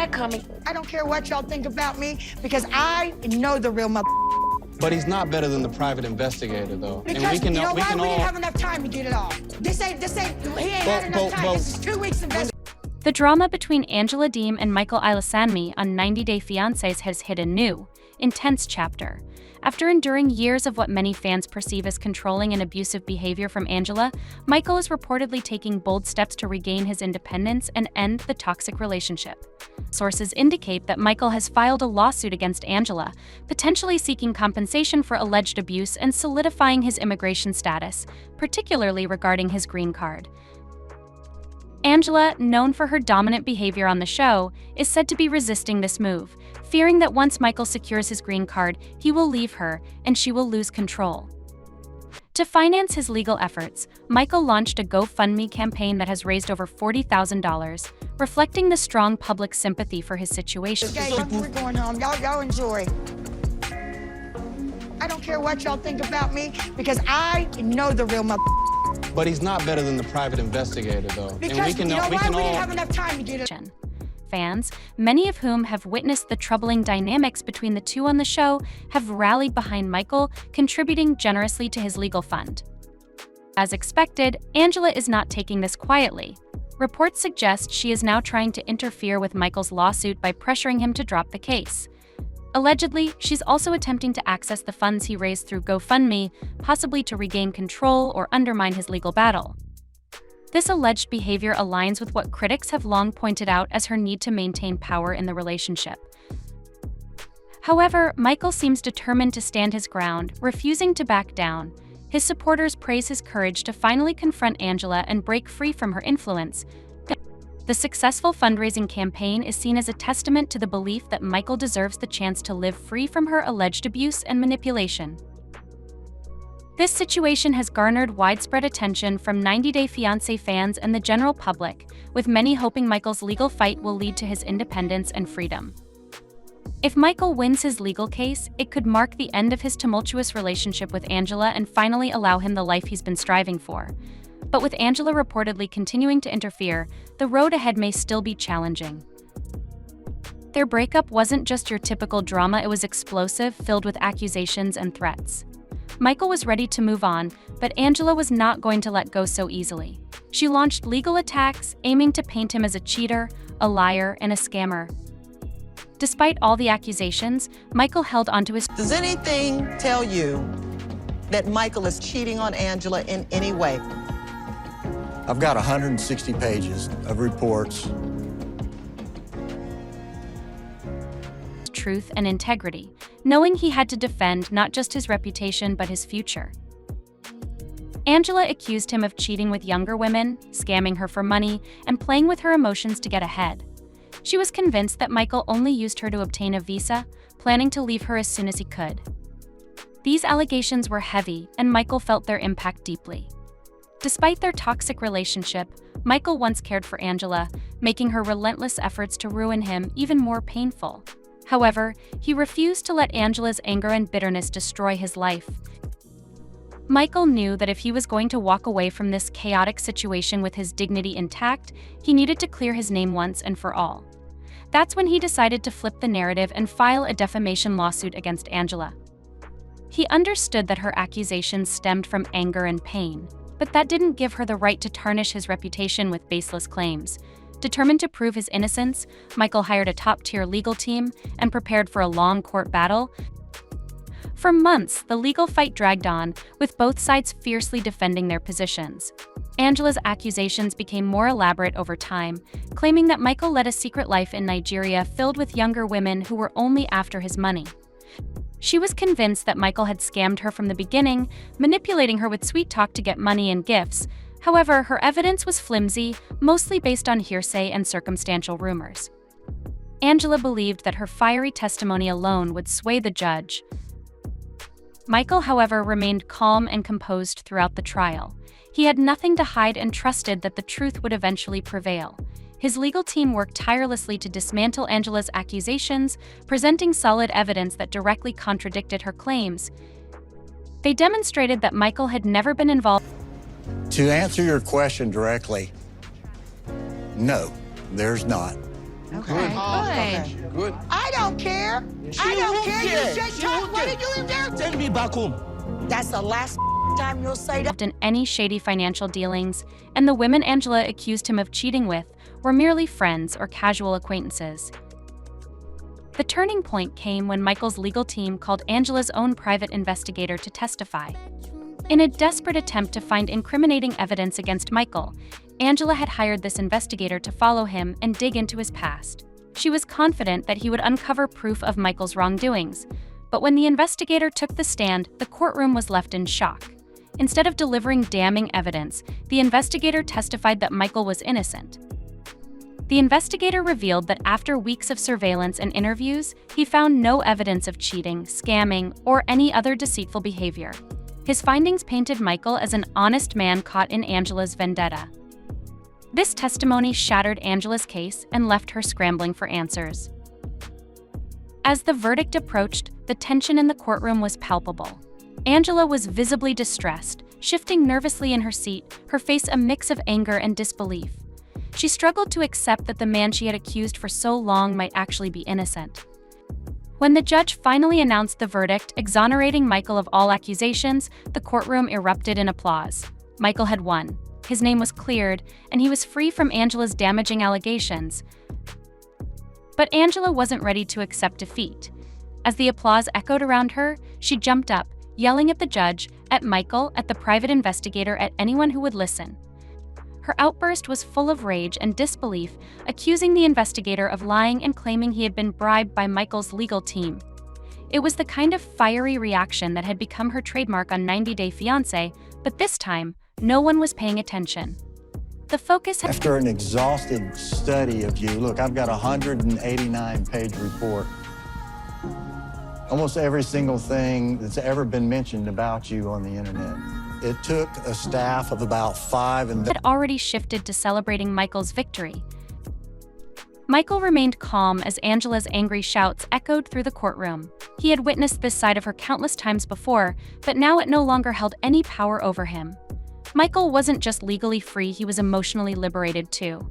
that coming. I don't care what y'all think about me because I know the real mother. But he's not better than the private investigator, though. Because and we can, you know we why? can We all... didn't have enough time to get it all. He ain't had enough time. This is 2 weeks investigation. The drama between Angela Deem and Michael Ilasanmi on 90 Day Fiancés has hit a new, intense chapter. After enduring years of what many fans perceive as controlling and abusive behavior from Angela, Michael is reportedly taking bold steps to regain his independence and end the toxic relationship. Sources indicate that Michael has filed a lawsuit against Angela, potentially seeking compensation for alleged abuse and solidifying his immigration status, particularly regarding his green card. Angela, known for her dominant behavior on the show, is said to be resisting this move, fearing that once Michael secures his green card, he will leave her and she will lose control. To finance his legal efforts, Michael launched a GoFundMe campaign that has raised over $40,000, reflecting the strong public sympathy for his situation. Okay, we're going home. Y'all enjoy. I don't care what y'all think about me because I know the real mother. But he's not better than the private investigator, though. Because and we can, you know we why? can We all... didn't have enough time to get it. Fans, many of whom have witnessed the troubling dynamics between the two on the show, have rallied behind Michael, contributing generously to his legal fund. As expected, Angela is not taking this quietly. Reports suggest she is now trying to interfere with Michael's lawsuit by pressuring him to drop the case. Allegedly, she's also attempting to access the funds he raised through GoFundMe, possibly to regain control or undermine his legal battle. This alleged behavior aligns with what critics have long pointed out as her need to maintain power in the relationship. However, Michael seems determined to stand his ground, refusing to back down. His supporters praise his courage to finally confront Angela and break free from her influence. The successful fundraising campaign is seen as a testament to the belief that Michael deserves the chance to live free from her alleged abuse and manipulation. This situation has garnered widespread attention from 90 Day Fiancé fans and the general public, with many hoping Michael's legal fight will lead to his independence and freedom. If Michael wins his legal case, it could mark the end of his tumultuous relationship with Angela and finally allow him the life he's been striving for. But with Angela reportedly continuing to interfere, the road ahead may still be challenging. Their breakup wasn't just your typical drama, it was explosive, filled with accusations and threats. Michael was ready to move on, but Angela was not going to let go so easily. She launched legal attacks, aiming to paint him as a cheater, a liar, and a scammer. Despite all the accusations, Michael held onto his... Does anything tell you that Michael is cheating on Angela in any way? I've got 160 pages of reports. Truth and integrity, knowing he had to defend not just his reputation but his future. Angela accused him of cheating with younger women, scamming her for money, and playing with her emotions to get ahead. She was convinced that Michael only used her to obtain a visa, planning to leave her as soon as he could. These allegations were heavy, and Michael felt their impact deeply. Despite their toxic relationship, Michael once cared for Angela, making her relentless efforts to ruin him even more painful. However, he refused to let Angela's anger and bitterness destroy his life. Michael knew that if he was going to walk away from this chaotic situation with his dignity intact, he needed to clear his name once and for all. That's when he decided to flip the narrative and file a defamation lawsuit against Angela. He understood that her accusations stemmed from anger and pain, but that didn't give her the right to tarnish his reputation with baseless claims. Determined to prove his innocence, Michael hired a top-tier legal team and prepared for a long court battle. For months, the legal fight dragged on, with both sides fiercely defending their positions. Angela's accusations became more elaborate over time, claiming that Michael led a secret life in Nigeria filled with younger women who were only after his money. She was convinced that Michael had scammed her from the beginning, manipulating her with sweet talk to get money and gifts. However, her evidence was flimsy, mostly based on hearsay and circumstantial rumors. Angela believed that her fiery testimony alone would sway the judge. Michael, however, remained calm and composed throughout the trial. He had nothing to hide and trusted that the truth would eventually prevail. His legal team worked tirelessly to dismantle Angela's accusations, presenting solid evidence that directly contradicted her claims. They demonstrated that Michael had never been involved. To answer your question directly, no, there's not. Okay. Good. I don't care. I don't care. You should talk. What did you even do? Send me back home. That's the last time you'll say that. In any shady financial dealings, and the women Angela accused him of cheating with were merely friends or casual acquaintances. The turning point came when Michael's legal team called Angela's own private investigator to testify. In a desperate attempt to find incriminating evidence against Michael, Angela had hired this investigator to follow him and dig into his past. She was confident that he would uncover proof of Michael's wrongdoings, but when the investigator took the stand, the courtroom was left in shock. Instead of delivering damning evidence, the investigator testified that Michael was innocent. The investigator revealed that after weeks of surveillance and interviews, he found no evidence of cheating, scamming, or any other deceitful behavior. His findings painted Michael as an honest man caught in Angela's vendetta. This testimony shattered Angela's case and left her scrambling for answers. As the verdict approached, the tension in the courtroom was palpable. Angela was visibly distressed, shifting nervously in her seat, her face a mix of anger and disbelief. She struggled to accept that the man she had accused for so long might actually be innocent. When the judge finally announced the verdict, exonerating Michael of all accusations, the courtroom erupted in applause. Michael had won. His name was cleared, and he was free from Angela's damaging allegations. But Angela wasn't ready to accept defeat. As the applause echoed around her, she jumped up, yelling at the judge, at Michael, at the private investigator, at anyone who would listen. Her outburst was full of rage and disbelief, accusing the investigator of lying and claiming he had been bribed by Michael's legal team. It was the kind of fiery reaction that had become her trademark on 90 Day Fiancé, but this time, no one was paying attention. The focus had— After an exhaustive study of you, look, I've got a 189-page report. Almost every single thing that's ever been mentioned about you on the internet. It took a staff of about 5 and had already shifted to celebrating Michael's victory. Michael remained calm as Angela's angry shouts echoed through the courtroom. He had witnessed this side of her countless times before, but now it no longer held any power over him. Michael wasn't just legally free, he was emotionally liberated too.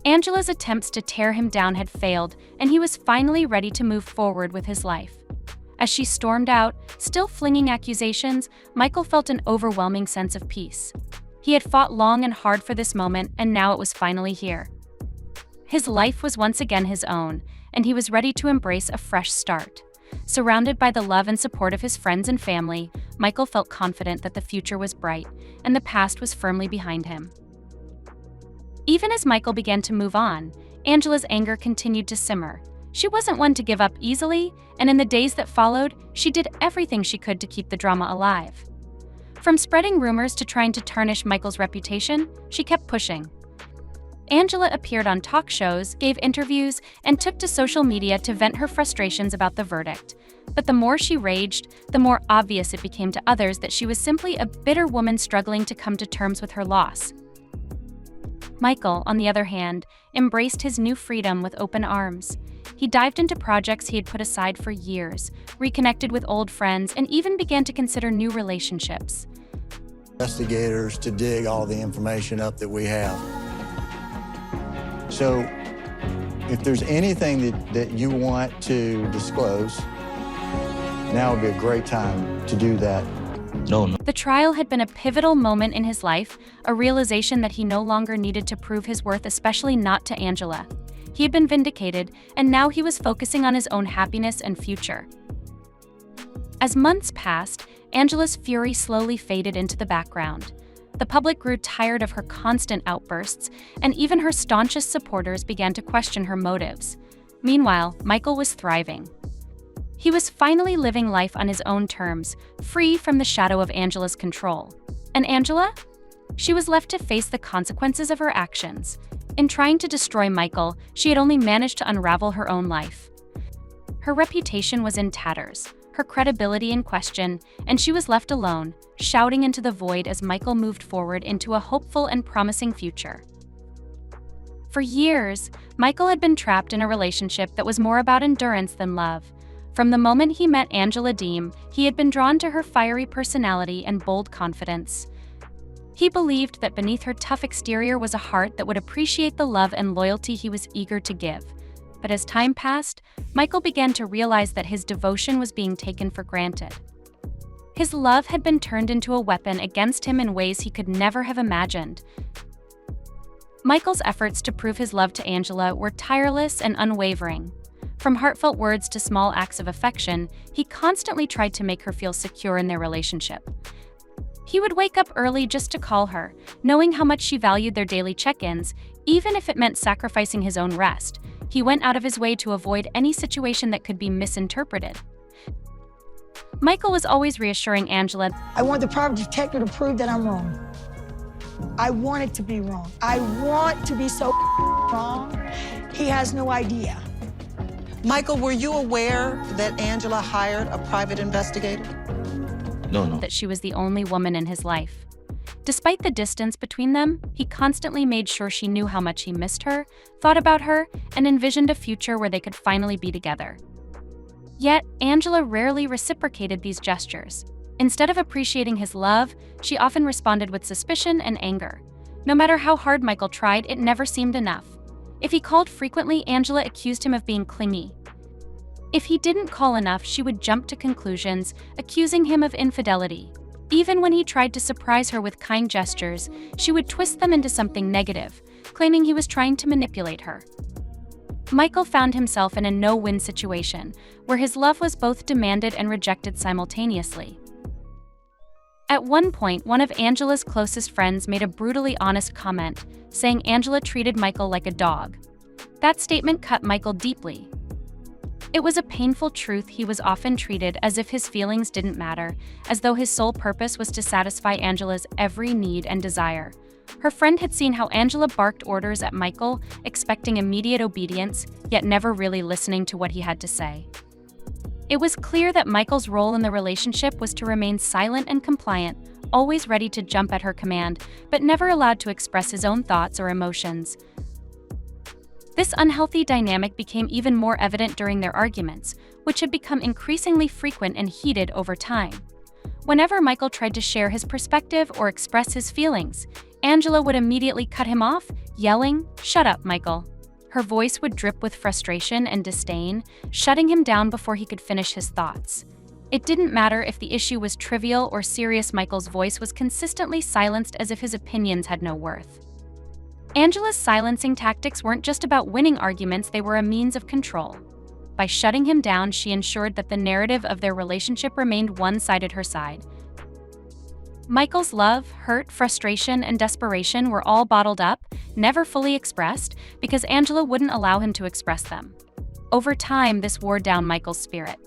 Angela's attempts to tear him down had failed, and he was finally ready to move forward with his life. As she stormed out, still flinging accusations, Michael felt an overwhelming sense of peace. He had fought long and hard for this moment, and now it was finally here. His life was once again his own, and he was ready to embrace a fresh start. Surrounded by the love and support of his friends and family, Michael felt confident that the future was bright, and the past was firmly behind him. Even as Michael began to move on, Angela's anger continued to simmer. She wasn't one to give up easily, and in the days that followed, she did everything she could to keep the drama alive. From spreading rumors to trying to tarnish Michael's reputation, she kept pushing. Angela appeared on talk shows, gave interviews, and took to social media to vent her frustrations about the verdict. But the more she raged, the more obvious it became to others that she was simply a bitter woman struggling to come to terms with her loss. Michael, on the other hand, embraced his new freedom with open arms. He dived into projects he had put aside for years, reconnected with old friends, and even began to consider new relationships. investigators to dig all the information up that we have. So if there's anything that you want to disclose, now would be a great time to do that. No. The trial had been a pivotal moment in his life, a realization that he no longer needed to prove his worth, especially not to Angela. He had been vindicated, and now he was focusing on his own happiness and future. As months passed, Angela's fury slowly faded into the background. The public grew tired of her constant outbursts, and even her staunchest supporters began to question her motives. Meanwhile, Michael was thriving. He was finally living life on his own terms, free from the shadow of Angela's control. And Angela? She was left to face the consequences of her actions. In trying to destroy Michael, she had only managed to unravel her own life. Her reputation was in tatters, her credibility in question, and she was left alone, shouting into the void as Michael moved forward into a hopeful and promising future. For years, Michael had been trapped in a relationship that was more about endurance than love. From the moment he met Angela Deem, he had been drawn to her fiery personality and bold confidence. He believed that beneath her tough exterior was a heart that would appreciate the love and loyalty he was eager to give. But as time passed, Michael began to realize that his devotion was being taken for granted. His love had been turned into a weapon against him in ways he could never have imagined. Michael's efforts to prove his love to Angela were tireless and unwavering. From heartfelt words to small acts of affection, he constantly tried to make her feel secure in their relationship. He would wake up early just to call her, knowing how much she valued their daily check-ins, even if it meant sacrificing his own rest. He went out of his way to avoid any situation that could be misinterpreted. Michael was always reassuring Angela. I want the private detective to prove that I'm wrong. I want it to be wrong. I want to be so wrong. He has no idea. Michael, were you aware that Angela hired a private investigator? No. That she was the only woman in his life. Despite the distance between them, he constantly made sure she knew how much he missed her, thought about her, and envisioned a future where they could finally be together. Yet, Angela rarely reciprocated these gestures. Instead of appreciating his love, she often responded with suspicion and anger. No matter how hard Michael tried, it never seemed enough. If he called frequently, Angela accused him of being clingy. If he didn't call enough, she would jump to conclusions, accusing him of infidelity. Even when he tried to surprise her with kind gestures, she would twist them into something negative, claiming he was trying to manipulate her. Michael found himself in a no-win situation, where his love was both demanded and rejected simultaneously. At one point, one of Angela's closest friends made a brutally honest comment, saying Angela treated Michael like a dog. That statement cut Michael deeply. It was a painful truth. He was often treated as if his feelings didn't matter, as though his sole purpose was to satisfy Angela's every need and desire. Her friend had seen how Angela barked orders at Michael, expecting immediate obedience, yet never really listening to what he had to say. It was clear that Michael's role in the relationship was to remain silent and compliant, always ready to jump at her command, but never allowed to express his own thoughts or emotions. This unhealthy dynamic became even more evident during their arguments, which had become increasingly frequent and heated over time. Whenever Michael tried to share his perspective or express his feelings, Angela would immediately cut him off, yelling, "Shut up, Michael." Her voice would drip with frustration and disdain, shutting him down before he could finish his thoughts. It didn't matter if the issue was trivial or serious, Michael's voice was consistently silenced as if his opinions had no worth. Angela's silencing tactics weren't just about winning arguments, they were a means of control. By shutting him down, she ensured that the narrative of their relationship remained one-sided, her side. Michael's love, hurt, frustration, and desperation were all bottled up, never fully expressed, because Angela wouldn't allow him to express them. Over time, this wore down Michael's spirit.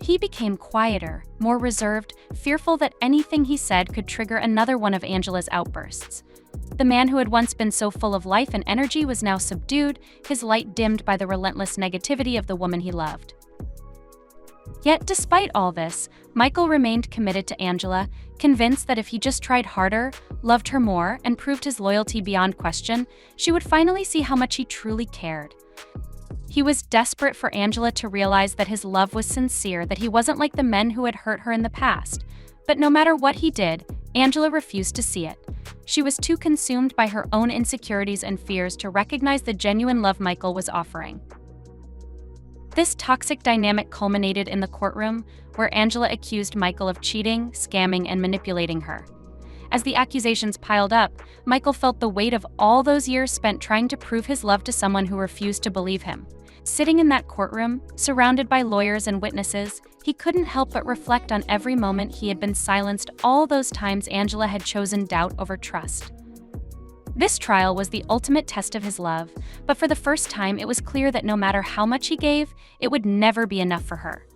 He became quieter, more reserved, fearful that anything he said could trigger another one of Angela's outbursts. The man who had once been so full of life and energy was now subdued, his light dimmed by the relentless negativity of the woman he loved. Yet, despite all this, Michael remained committed to Angela, convinced that if he just tried harder, loved her more, and proved his loyalty beyond question, she would finally see how much he truly cared. He was desperate for Angela to realize that his love was sincere, that he wasn't like the men who had hurt her in the past. But no matter what he did, Angela refused to see it. She was too consumed by her own insecurities and fears to recognize the genuine love Michael was offering. This toxic dynamic culminated in the courtroom, where Angela accused Michael of cheating, scamming, and manipulating her. As the accusations piled up, Michael felt the weight of all those years spent trying to prove his love to someone who refused to believe him. Sitting in that courtroom, surrounded by lawyers and witnesses, he couldn't help but reflect on every moment he had been silenced, all those times Angela had chosen doubt over trust. This trial was the ultimate test of his love, but for the first time it was clear that no matter how much he gave, it would never be enough for her.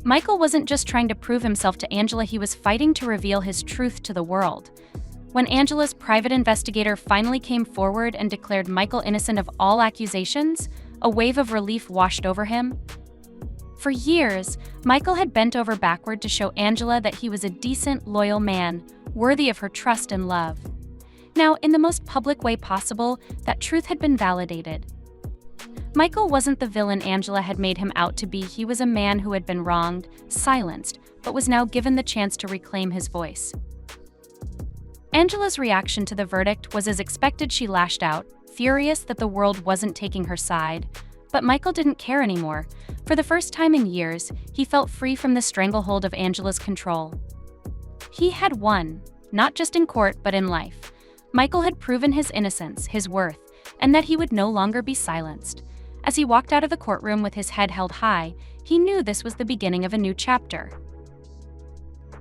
Michael wasn't just trying to prove himself to Angela, he was fighting to reveal his truth to the world. When Angela's private investigator finally came forward and declared Michael innocent of all accusations, a wave of relief washed over him. For years, Michael had bent over backward to show Angela that he was a decent, loyal man, worthy of her trust and love. Now, in the most public way possible, that truth had been validated. Michael wasn't the villain Angela had made him out to be. He was a man who had been wronged, silenced, but was now given the chance to reclaim his voice. Angela's reaction to the verdict was as expected. She lashed out, furious that the world wasn't taking her side. But Michael didn't care anymore. For the first time in years, he felt free from the stranglehold of Angela's control. He had won, not just in court but in life. Michael had proven his innocence, his worth, and that he would no longer be silenced. As he walked out of the courtroom with his head held high, he knew this was the beginning of a new chapter.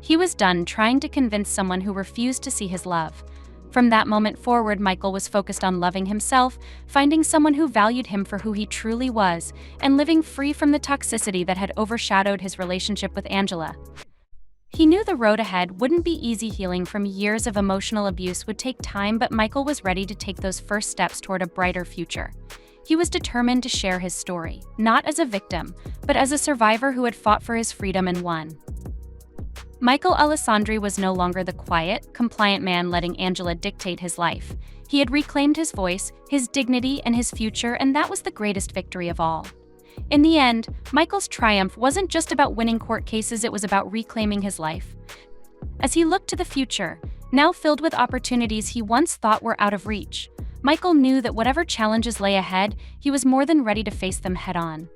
He was done trying to convince someone who refused to see his love. From that moment forward, Michael was focused on loving himself, finding someone who valued him for who he truly was, and living free from the toxicity that had overshadowed his relationship with Angela. He knew the road ahead wouldn't be easy. Healing from years of emotional abuse would take time, but Michael was ready to take those first steps toward a brighter future. He was determined to share his story, not as a victim, but as a survivor who had fought for his freedom and won. Michael Alessandri was no longer the quiet, compliant man letting Angela dictate his life. He had reclaimed his voice, his dignity, and his future, and that was the greatest victory of all. In the end, Michael's triumph wasn't just about winning court cases, it was about reclaiming his life. As he looked to the future, now filled with opportunities he once thought were out of reach, Michael knew that whatever challenges lay ahead, he was more than ready to face them head-on.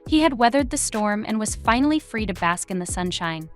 He had weathered the storm and was finally free to bask in the sunshine.